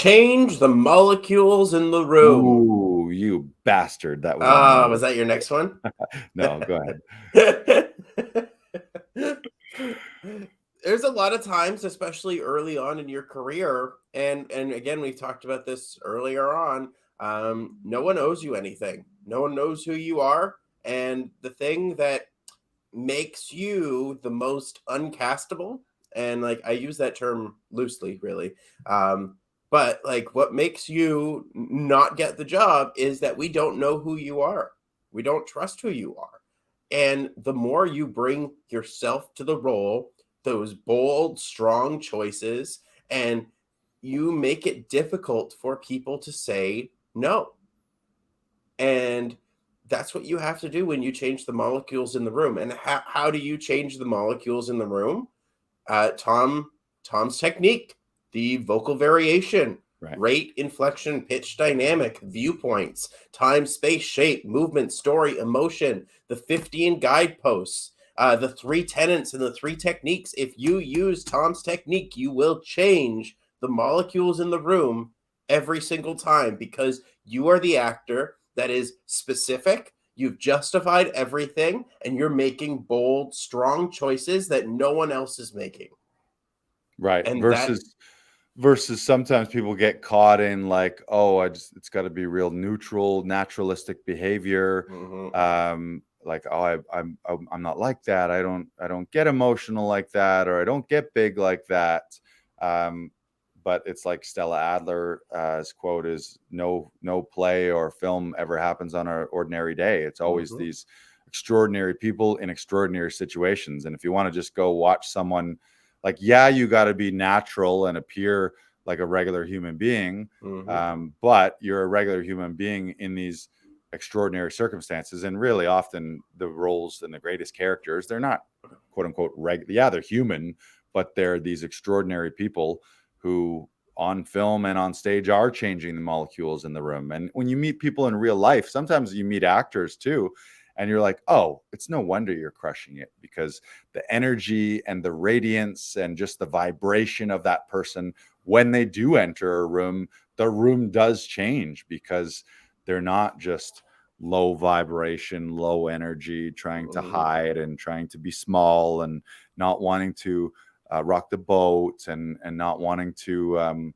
change the molecules in the room. Ooh, you bastard. That was on my Was list. that your next one? No, go ahead. There's a lot of times, especially early on in your career, and again, we've talked about this earlier on. No one owes you anything. No one knows who you are, and the thing that makes you the most uncastable, and like I use that term loosely, really. But like what makes you not get the job is that we don't know who you are. We don't trust who you are. And the more you bring yourself to the role, those bold, strong choices, and you make it difficult for people to say no. And that's what you have to do when you change the molecules in the room. And how do you change the molecules in the room? Tom's technique, the vocal variation, Right. rate, inflection, pitch, dynamic, viewpoints, time, space, shape, movement, story, emotion, the 15 guideposts, the 3 tenets and the 3 techniques. If you use Tom's technique, you will change the molecules in the room every single time because you are the actor that is specific. You've justified everything and you're making bold, strong choices that no one else is making. Right. And that Versus sometimes people get caught in like, oh, it's got to be real neutral, naturalistic behavior. Mhm. Like, oh, I'm not like that. I don't get emotional like that, or I don't get big like that. But it's like Stella Adler's quote is, no play or film ever happens on an ordinary day. It's always Mhm. these extraordinary people in extraordinary situations. And if you want to just go watch someone, like, yeah, you got to be natural and appear like a regular human being, Mhm. but you're a regular human being in these extraordinary circumstances. And really often the roles and the greatest characters, they're not quote unquote yeah, they're human, but they're these extraordinary people who on film and on stage are changing the molecules in the room. And when you meet people in real life, sometimes you meet actors too, and you're like, oh, it's no wonder you're crushing it, because the energy and the radiance and just the vibration of that person, when they do enter a room, the room does change, because they're not just low vibration, low energy, trying to Mhm. hide and trying to be small and not wanting to rock the boat and not wanting to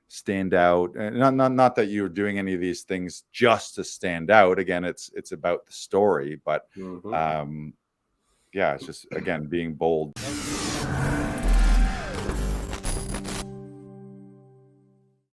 stand out. And not that you're doing any of these things just to stand out. Again, it's about the story, but Mhm. yeah, it's just, again, being bold.